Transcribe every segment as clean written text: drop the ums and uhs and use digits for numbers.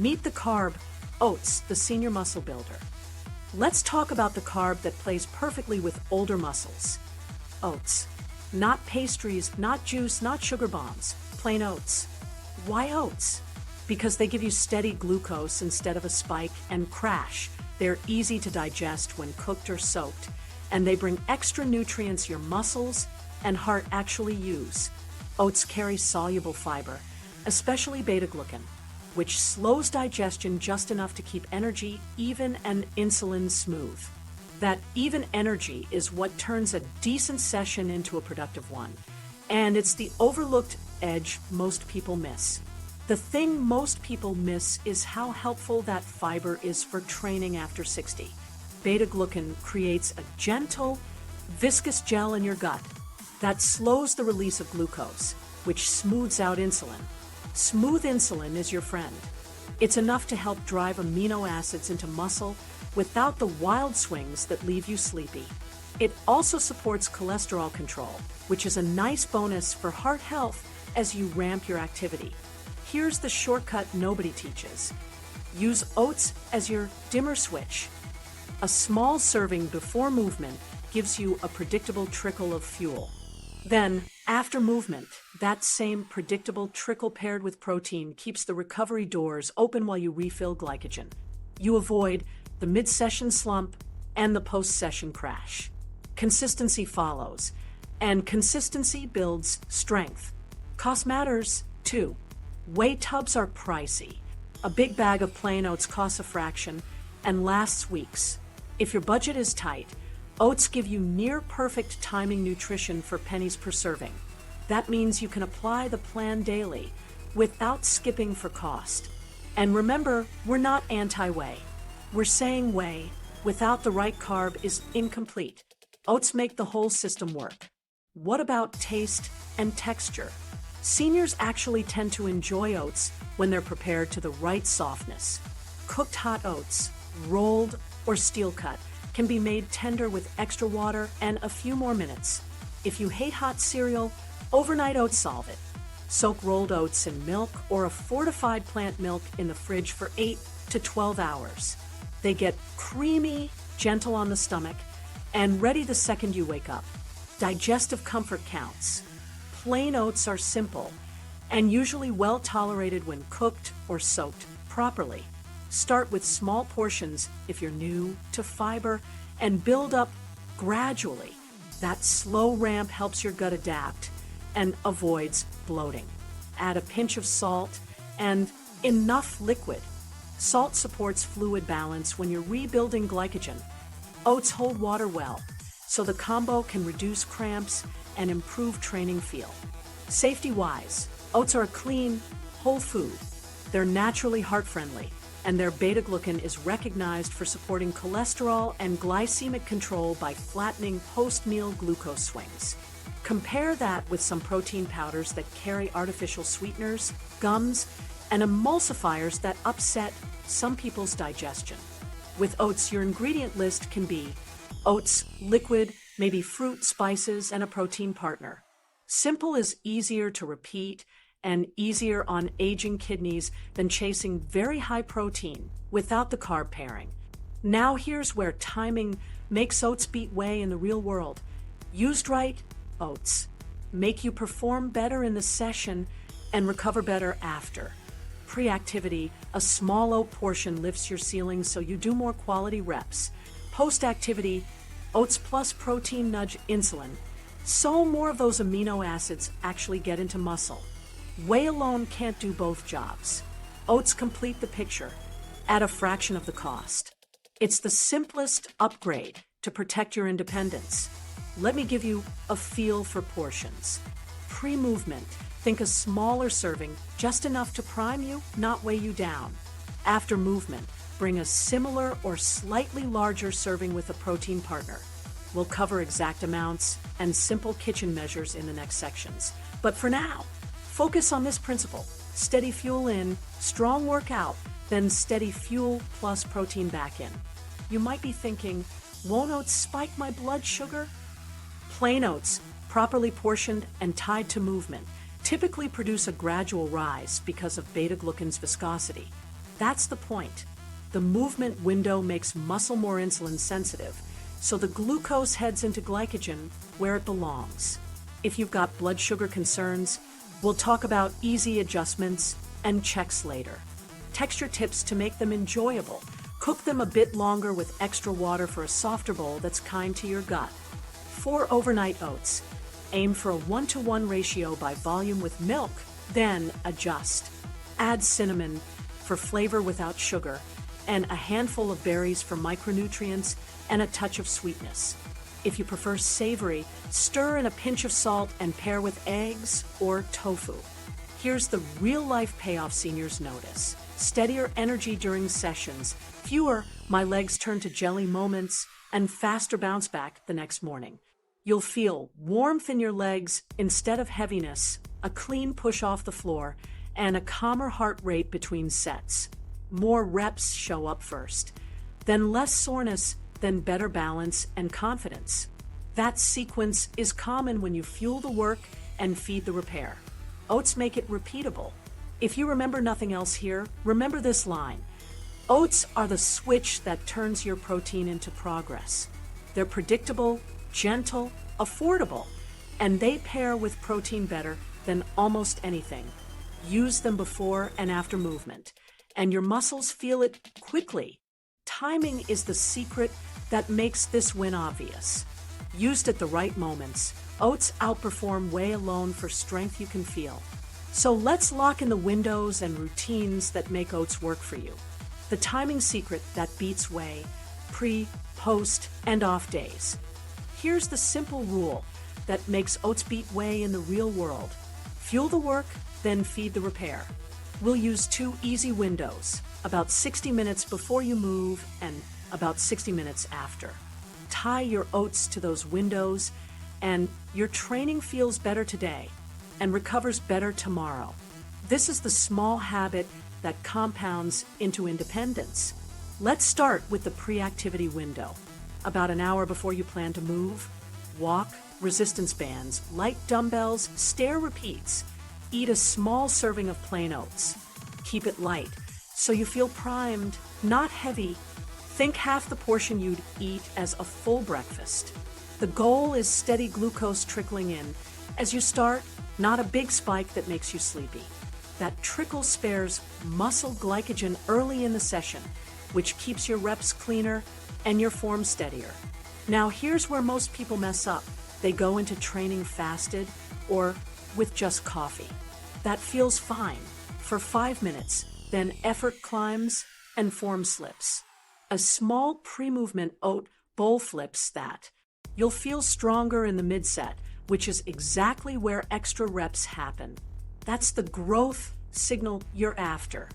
Meet the carb, oats, the senior muscle builder. Let's talk about the carb that plays perfectly with older muscles. Oats. Not pastries, not juice, not sugar bombs. Plain oats. Why oats? Because they give you steady glucose instead of a spike and crash. They're easy to digest when cooked or soaked, and they bring extra nutrients your muscles and heart actually use. Oats carry soluble fiber, especially beta-glucan, which slows digestion just enough to keep energy even and insulin smooth. That even energy is what turns a decent session into a productive one, and it's the overlooked edge most people miss. The thing most people miss is how helpful that fiber is for training after 60. Beta-glucan creates a gentle, viscous gel in your gut that slows the release of glucose, which smooths out insulin. Smooth insulin is your friend. It's enough to help drive amino acids into muscle without the wild swings that leave you sleepy. It also supports cholesterol control, which is a nice bonus for heart health as you ramp your activity. Here's the shortcut nobody teaches. Use oats as your dimmer switch. A small serving before movement gives you a predictable trickle of fuel. Then, after movement, that same predictable trickle paired with protein keeps the recovery doors open while you refill glycogen. You avoid the mid-session slump and the post-session crash. Consistency follows, and consistency builds strength. Cost matters, too. Whey tubs are pricey. A big bag of plain oats costs a fraction and lasts weeks. If your budget is tight, oats give you near-perfect timing nutrition for pennies per serving. That means you can apply the plan daily without skipping for cost. And remember, we're not anti-whey. We're saying whey without the right carb is incomplete. Oats make the whole system work. What about taste and texture? Seniors actually tend to enjoy oats when they're prepared to the right softness. Cooked hot oats, rolled or steel cut, can be made tender with extra water and a few more minutes. If you hate hot cereal, overnight oats solve it. Soak rolled oats in milk or a fortified plant milk in the fridge for 8 to 12 hours. They get creamy, gentle on the stomach, and ready the second you wake up. Digestive comfort counts. Plain oats are simple and usually well tolerated when cooked or soaked properly. Start with small portions if you're new to fiber and build up gradually. That slow ramp helps your gut adapt and avoids bloating. Add a pinch of salt and enough liquid. Salt supports fluid balance when you're rebuilding glycogen. Oats hold water well, so the combo can reduce cramps and improve training feel. Safety-wise, oats are a clean, whole food. They're naturally heart-friendly, and their beta-glucan is recognized for supporting cholesterol and glycemic control by flattening post-meal glucose swings. Compare that with some protein powders that carry artificial sweeteners, gums, and emulsifiers that upset some people's digestion. With oats, your ingredient list can be oats, liquid, maybe fruit, spices, and a protein partner. Simple is easier to repeat and easier on aging kidneys than chasing very high protein without the carb pairing. Now here's where timing makes oats beat whey in the real world. Used right, oats make you perform better in the session and recover better after. Pre-activity, a small oat portion lifts your ceiling so you do more quality reps. Post-activity, oats plus protein nudge insulin, so more of those amino acids actually get into muscle. Whey alone can't do both jobs. Oats complete the picture at a fraction of the cost. It's the simplest upgrade to protect your independence. Let me give you a feel for portions. Pre-movement, think a smaller serving, just enough to prime you, not weigh you down. After movement, bring a similar or slightly larger serving with a protein partner. We'll cover exact amounts and simple kitchen measures in the next sections. But for now, focus on this principle. Steady fuel in, strong workout, then steady fuel plus protein back in. You might be thinking, won't oats spike my blood sugar? Plain oats, properly portioned and tied to movement, typically produce a gradual rise because of beta-glucan's viscosity. That's the point. The movement window makes muscle more insulin sensitive, so the glucose heads into glycogen where it belongs. If you've got blood sugar concerns, we'll talk about easy adjustments and checks later. Texture tips to make them enjoyable. Cook them a bit longer with extra water for a softer bowl that's kind to your gut. For overnight oats, aim for a 1-to-1 ratio by volume with milk, then adjust. Add cinnamon for flavor without sugar, and a handful of berries for micronutrients and a touch of sweetness. If you prefer savory, stir in a pinch of salt and pair with eggs or tofu. Here's the real-life payoff seniors notice. Steadier energy during sessions, fewer "my legs turn to jelly" moments, and faster bounce back the next morning. You'll feel warmth in your legs instead of heaviness, a clean push off the floor, and a calmer heart rate between sets. More reps show up first, then less soreness, then better balance and confidence. That sequence is common when you fuel the work and feed the repair. Oats make it repeatable. If you remember nothing else here, remember this line. Oats are the switch that turns your protein into progress. They're predictable, gentle, affordable, and they pair with protein better than almost anything. Use them before and after movement, and your muscles feel it quickly. Timing is the secret that makes this win obvious. Used at the right moments, oats outperform whey alone for strength you can feel. So let's lock in the windows and routines that make oats work for you. The timing secret that beats whey, pre, post, and off days. Here's the simple rule that makes oats beat whey in the real world. Fuel the work, then feed the repair. We'll use 2 easy windows, about 60 minutes before you move and about 60 minutes after. Tie your oats to those windows, and your training feels better today and recovers better tomorrow. This is the small habit that compounds into independence. Let's start with the pre-activity window. About an hour before you plan to move, walk, resistance bands, light dumbbells, stair repeats. Eat a small serving of plain oats. Keep it light, so you feel primed, not heavy. Think half the portion you'd eat as a full breakfast. The goal is steady glucose trickling in as you start, not a big spike that makes you sleepy. That trickle spares muscle glycogen early in the session, which keeps your reps cleaner and your form steadier. Now here's where most people mess up. They go into training fasted or with just coffee. That feels fine for 5 minutes, then effort climbs and form slips. A small pre-movement oat bowl flips that. You'll feel stronger in the mid-set, which is exactly where extra reps happen. That's the growth signal you're after.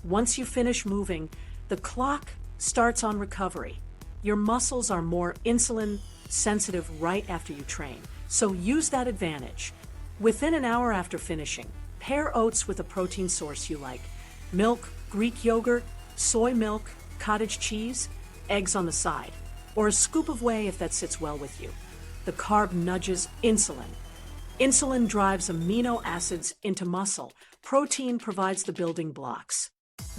Once you finish moving, the clock starts on recovery. Your muscles are more insulin sensitive right after you train, so use that advantage. Within an hour after finishing, pair oats with a protein source you like. Milk, Greek yogurt, soy milk, cottage cheese, eggs on the side, or a scoop of whey if that sits well with you. The carb nudges insulin. Insulin drives amino acids into muscle. Protein provides the building blocks.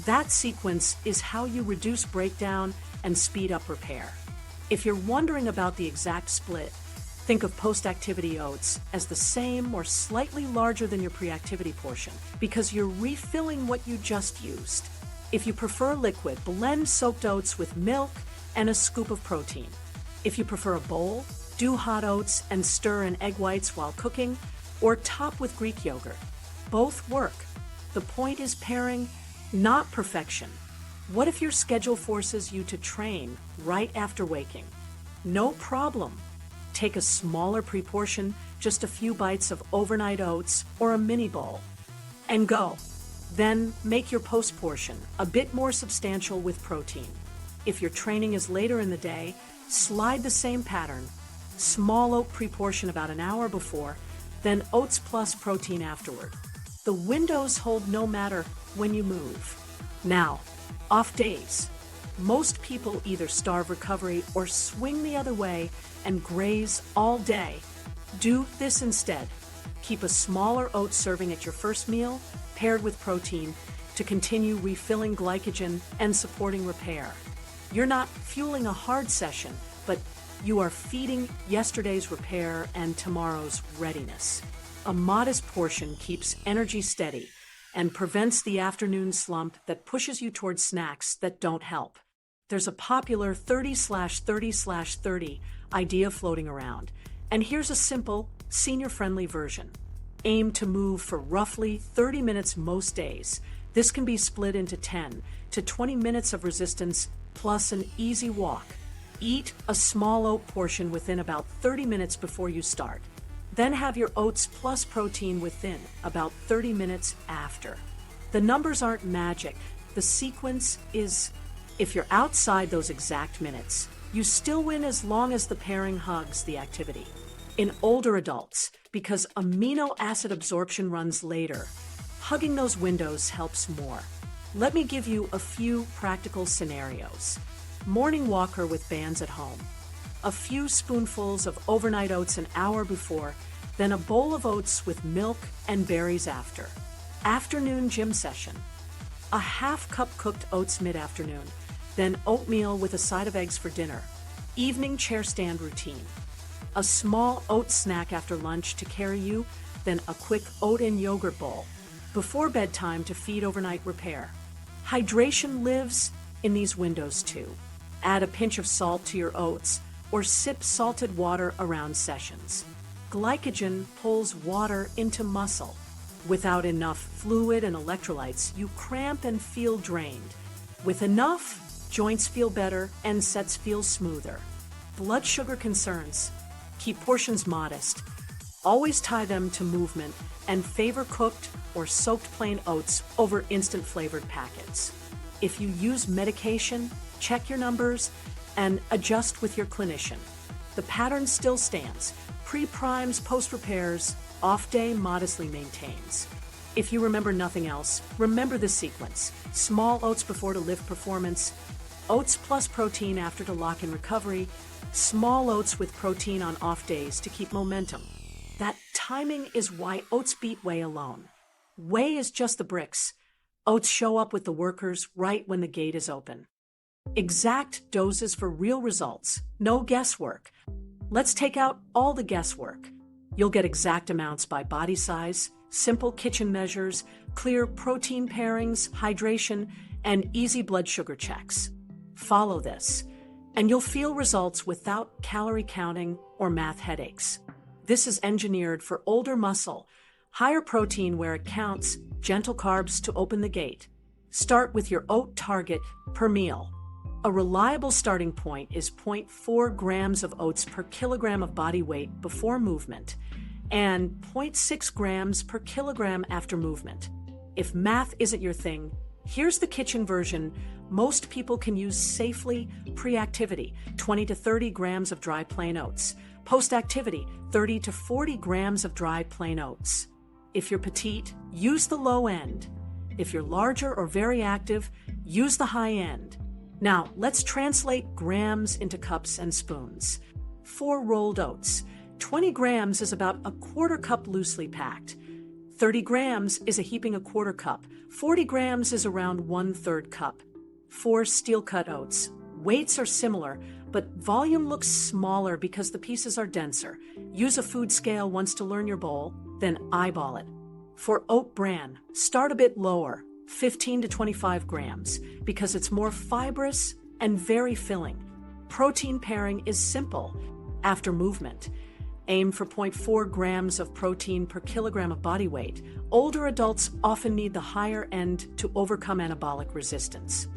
That sequence is how you reduce breakdown and speed up repair. If you're wondering about the exact split, think of post-activity oats as the same or slightly larger than your pre-activity portion because you're refilling what you just used. If you prefer liquid, blend soaked oats with milk and a scoop of protein. If you prefer a bowl, do hot oats and stir in egg whites while cooking, or top with Greek yogurt. Both work. The point is pairing, not perfection. What if your schedule forces you to train right after waking? No problem. Take a smaller pre-portion, just a few bites of overnight oats or a mini bowl, and go. Then make your post portion a bit more substantial with protein. If your training is later in the day, slide the same pattern. Small oat pre-portion about an hour before, then oats plus protein afterward. The windows hold no matter when you move. Now, off days. Most people either starve recovery or swing the other way and graze all day. Do this instead. Keep a smaller oat serving at your first meal, paired with protein, to continue refilling glycogen and supporting repair. You're not fueling a hard session, but you are feeding yesterday's repair and tomorrow's readiness. A modest portion keeps energy steady and prevents the afternoon slump that pushes you towards snacks that don't help. There's a popular 30/30/30 idea floating around, and here's a simple, senior-friendly version. Aim to move for roughly 30 minutes most days. This can be split into 10 to 20 minutes of resistance plus an easy walk. Eat a small oat portion within about 30 minutes before you start. Then have your oats plus protein within about 30 minutes after. The numbers aren't magic. The sequence is, if you're outside those exact minutes, you still win as long as the pairing hugs the activity. In older adults, because amino acid absorption runs later, hugging those windows helps more. Let me give you a few practical scenarios. Morning walker with bands at home. A few spoonfuls of overnight oats an hour before, then a bowl of oats with milk and berries after. Afternoon gym session. A half-cup cooked oats mid-afternoon, then oatmeal with a side of eggs for dinner. Evening chair stand routine. A small oat snack after lunch to carry you, then a quick oat and yogurt bowl. Before bedtime to feed overnight repair. Hydration lives in these windows too. Add a pinch of salt to your oats, or sip salted water around sessions. Glycogen pulls water into muscle. Without enough fluid and electrolytes, you cramp and feel drained. With enough, joints feel better and sets feel smoother. Blood sugar concerns. Keep portions modest. Always tie them to movement and favor cooked or soaked plain oats over instant flavored packets. If you use medication, check your numbers and adjust with your clinician. The pattern still stands. Pre-primes, post-repairs, off-day modestly maintains. If you remember nothing else, remember this sequence. Small oats before to lift performance, oats plus protein after to lock in recovery, small oats with protein on off days to keep momentum. That timing is why oats beat whey alone. Whey is just the bricks. Oats show up with the workers right when the gate is open. Exact doses for real results, no guesswork. Let's take out all the guesswork. You'll get exact amounts by body size, simple kitchen measures, clear protein pairings, hydration, and easy blood sugar checks. Follow this, and you'll feel results without calorie counting or math headaches. This is engineered for older muscle, higher protein where it counts, gentle carbs to open the gate. Start with your oat target per meal. A reliable starting point is 0.4 grams of oats per kilogram of body weight before movement and 0.6 grams per kilogram after movement. If math isn't your thing, here's the kitchen version most people can use safely pre-activity: 20 to 30 grams of dry plain oats. Post-activity, 30 to 40 grams of dry plain oats. If you're petite, use the low end. If you're larger or very active, use the high end. Now, let's translate grams into cups and spoons. 4 rolled oats. 20 grams is about a quarter cup loosely packed. 30 grams is a heaping a quarter cup. 40 grams is around 1/3 cup. 4 steel-cut oats. Weights are similar, but volume looks smaller because the pieces are denser. Use a food scale once to learn your bowl, then eyeball it. For oat bran, start a bit lower, 15 to 25 grams, because it's more fibrous and very filling. Protein pairing is simple. After movement, aim for 0.4 grams of protein per kilogram of body weight. Older adults often need the higher end to overcome anabolic resistance.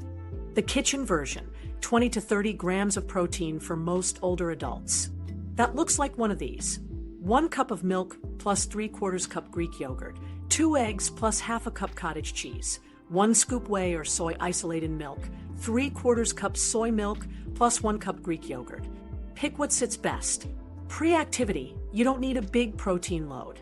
The kitchen version, 20 to 30 grams of protein for most older adults. That looks like one of these. 1 cup of milk plus 3/4 cup Greek yogurt, 2 eggs plus half a cup cottage cheese, 1 scoop whey or soy isolated milk, 3/4 cup soy milk plus 1 cup Greek yogurt. Pick what sits best. Pre-activity, you don't need a big protein load.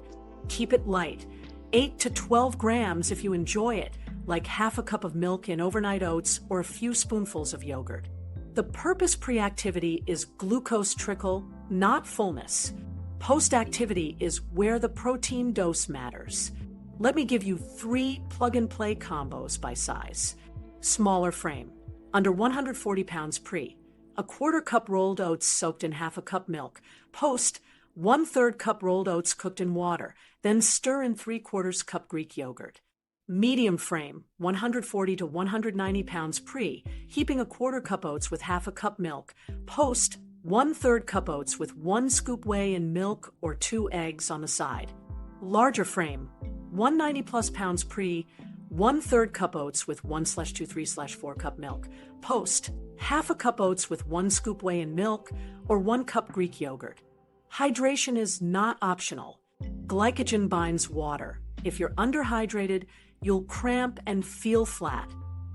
Keep it light, 8 to 12 grams if you enjoy it, like half a cup of milk in overnight oats or a few spoonfuls of yogurt. The purpose pre-activity is glucose trickle, not fullness. Post-activity is where the protein dose matters. Let me give you 3 plug-and-play combos by size. Smaller frame, under 140 pounds pre. A quarter cup rolled oats soaked in half a cup milk. Post, 1/3 cup rolled oats cooked in water, then stir in 3/4 cup Greek yogurt. Medium frame, 140 to 190 pounds pre, heaping a quarter cup oats with half a cup milk. Post, 1/3 cup oats with 1 scoop whey and milk or 2 eggs on the side. Larger frame, 190 plus pounds pre, 1/3 cup oats with 1/2/3/4 cup milk. Post, half a cup oats with 1 scoop whey and milk or 1 cup Greek yogurt. Hydration is not optional. Glycogen binds water. If you're underhydrated, you'll cramp and feel flat.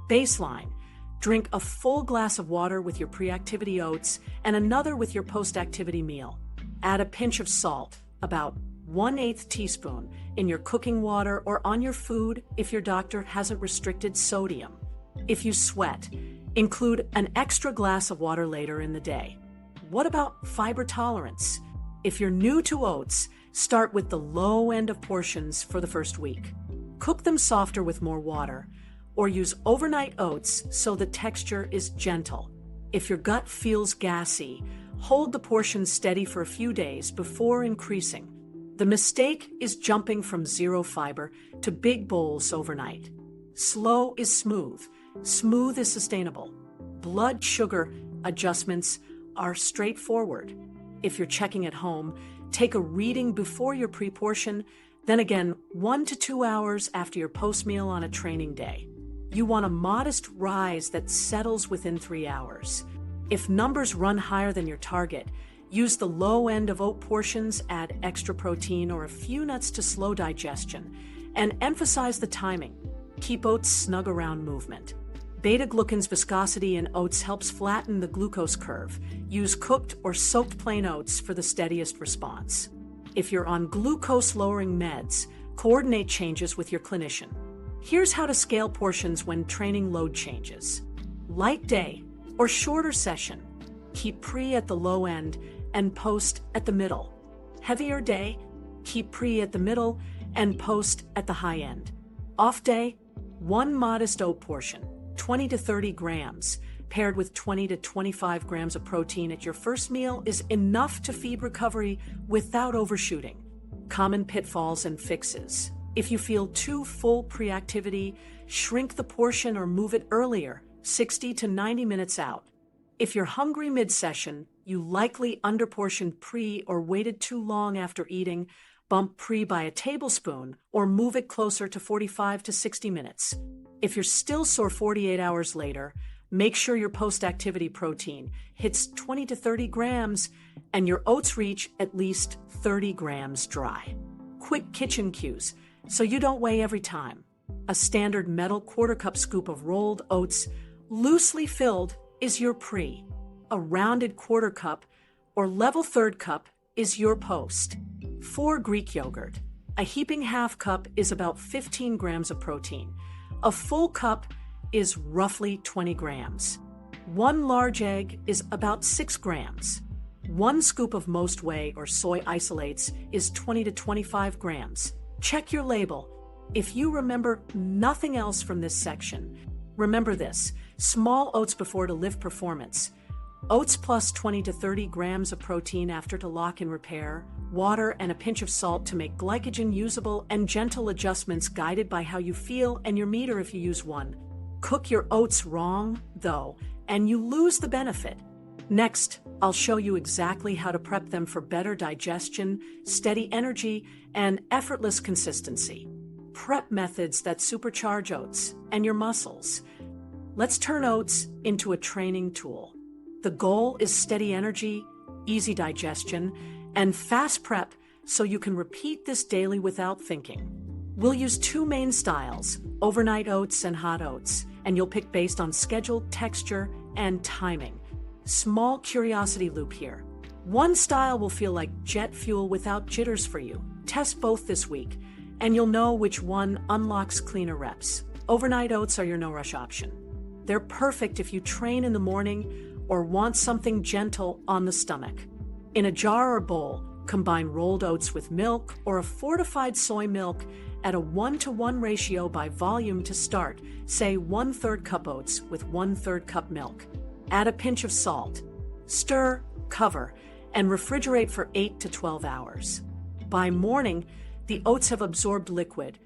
Baseline, drink a full glass of water with your pre-activity oats and another with your post-activity meal. Add a pinch of salt, about 1/8 teaspoon, in your cooking water or on your food if your doctor hasn't restricted sodium. If you sweat, include an extra glass of water later in the day. What about fiber tolerance? If you're new to oats, start with the low end of portions for the first week. Cook them softer with more water, or use overnight oats so the texture is gentle. If your gut feels gassy, hold the portions steady for a few days before increasing. The mistake is jumping from 0 fiber to big bowls overnight. Slow is smooth. Smooth is sustainable. Blood sugar adjustments are straightforward. If you're checking at home, take a reading before your pre-portion, then again 1 to 2 hours after your post-meal on a training day. You want a modest rise that settles within 3 hours. If numbers run higher than your target, use the low end of oat portions, add extra protein or a few nuts to slow digestion, and emphasize the timing. Keep oats snug around movement. Beta-glucan's viscosity in oats helps flatten the glucose curve. Use cooked or soaked plain oats for the steadiest response. If you're on glucose-lowering meds, coordinate changes with your clinician. Here's how to scale portions when training load changes. Light day or shorter session. Keep pre at the low end and post at the middle. Heavier day, keep pre at the middle and post at the high end. Off day, 1 modest oat portion, 20 to 30 grams, paired with 20 to 25 grams of protein at your first meal is enough to feed recovery without overshooting. Common pitfalls and fixes. If you feel too full pre-activity, shrink the portion or move it earlier, 60 to 90 minutes out. If you're hungry mid-session, you likely underportioned pre or waited too long after eating, bump pre by a tablespoon or move it closer to 45 to 60 minutes. If you're still sore 48 hours later, make sure your post-activity protein hits 20 to 30 grams and your oats reach at least 30 grams dry. Quick kitchen cues so you don't weigh every time. A standard metal quarter cup scoop of rolled oats, loosely filled, is your pre. A rounded quarter cup or level third cup is your post. For Greek yogurt, a heaping half cup is about 15 grams of protein. A full cup is roughly 20 grams. 1 large egg is about 6 grams. 1 scoop of most whey or soy isolates is 20 to 25 grams. Check your label. If you remember nothing else from this section, remember this: small oats before to lift performance. Oats plus 20 to 30 grams of protein after to lock in repair, water and a pinch of salt to make glycogen usable, and gentle adjustments guided by how you feel and your meter if you use one. Cook your oats wrong, though, and you lose the benefit. Next, I'll show you exactly how to prep them for better digestion, steady energy, and effortless consistency. Prep methods that supercharge oats and your muscles. Let's turn oats into a training tool. The goal is steady energy, easy digestion, and fast prep so you can repeat this daily without thinking. We'll use 2 main styles, overnight oats and hot oats, and you'll pick based on schedule, texture, and timing. Small curiosity loop here. One style will feel like jet fuel without jitters for you. Test both this week, and you'll know which one unlocks cleaner reps. Overnight oats are your no-rush option. They're perfect if you train in the morning or want something gentle on the stomach. In a jar or bowl, combine rolled oats with milk or a fortified soy milk at a 1-to-1 ratio by volume to start, say 1/3 cup oats with 1/3 cup milk. Add a pinch of salt. Stir, cover, and refrigerate for 8 to 12 hours. By morning, the oats have absorbed liquid,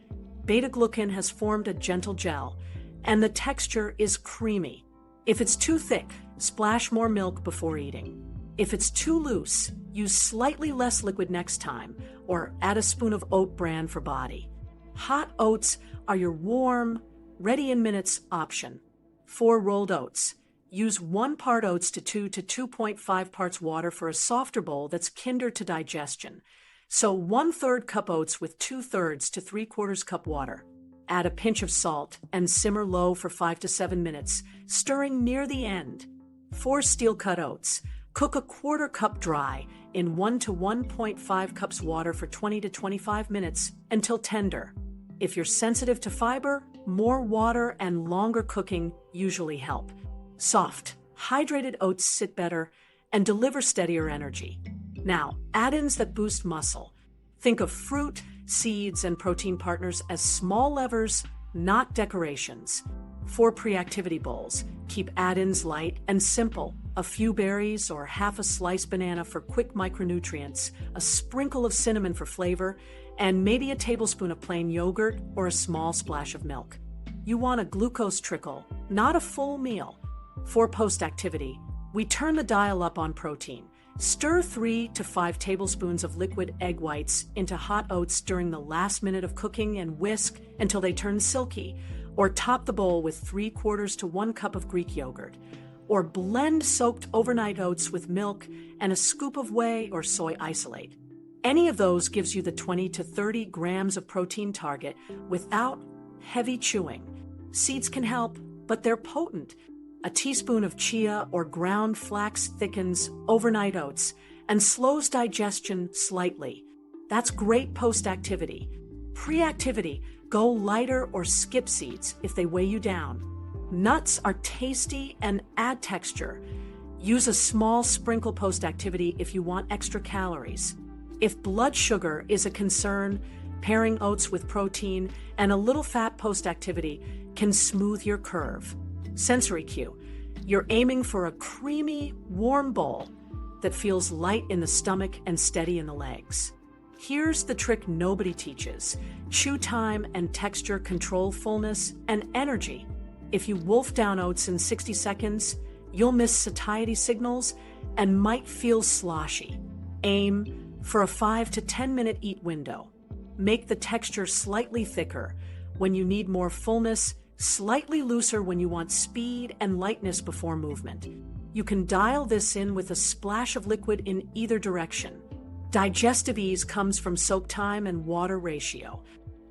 beta-glucan has formed a gentle gel, and the texture is creamy. If it's too thick, splash more milk before eating. If it's too loose, use slightly less liquid next time, or add a spoon of oat bran for body. Hot oats are your warm, ready-in-minutes option. For rolled oats, use 1 part oats to 2 to 2.5 parts water for a softer bowl that's kinder to digestion. So 1/3 cup oats with 2/3 to 3/4 cup water. Add a pinch of salt and simmer low for 5 to 7 minutes, stirring near the end. For steel-cut oats, cook a 1/4 cup dry in 1 to 1.5 cups water for 20 to 25 minutes until tender. If you're sensitive to fiber, more water and longer cooking usually help. Soft, hydrated oats sit better and deliver steadier energy. Now, add-ins that boost muscle. Think of fruit, seeds, and protein partners as small levers, not decorations. For pre-activity bowls, keep add-ins light and simple. A few berries or half a sliced banana for quick micronutrients, a sprinkle of cinnamon for flavor, and maybe a tablespoon of plain yogurt or a small splash of milk. You want a glucose trickle, not a full meal. For post-activity, we turn the dial up on protein. Stir 3 to 5 tablespoons of liquid egg whites into hot oats during the last minute of cooking and whisk until they turn silky, or top the bowl with 3/4 to 1 cup of Greek yogurt, or blend soaked overnight oats with milk and a scoop of whey or soy isolate. Any of those gives you the 20 to 30 grams of protein target without heavy chewing. Seeds can help, but they're potent. A teaspoon of chia or ground flax thickens overnight oats and slows digestion slightly. That's great post-activity. Pre-activity, go lighter or skip seeds if they weigh you down. Nuts are tasty and add texture. Use a small sprinkle post-activity if you want extra calories. If blood sugar is a concern, pairing oats with protein and a little fat post-activity can smooth your curve. Sensory cue. You're aiming for a creamy, warm bowl that feels light in the stomach and steady in the legs. Here's the trick nobody teaches. Chew time and texture control fullness and energy. If you wolf down oats in 60 seconds, you'll miss satiety signals and might feel sloshy. Aim for a 5 to 10 minute eat window. Make the texture slightly thicker when you need more fullness, slightly looser when you want speed and lightness before movement. You can dial this in with a splash of liquid in either direction. Digestive ease comes from soak time and water ratio.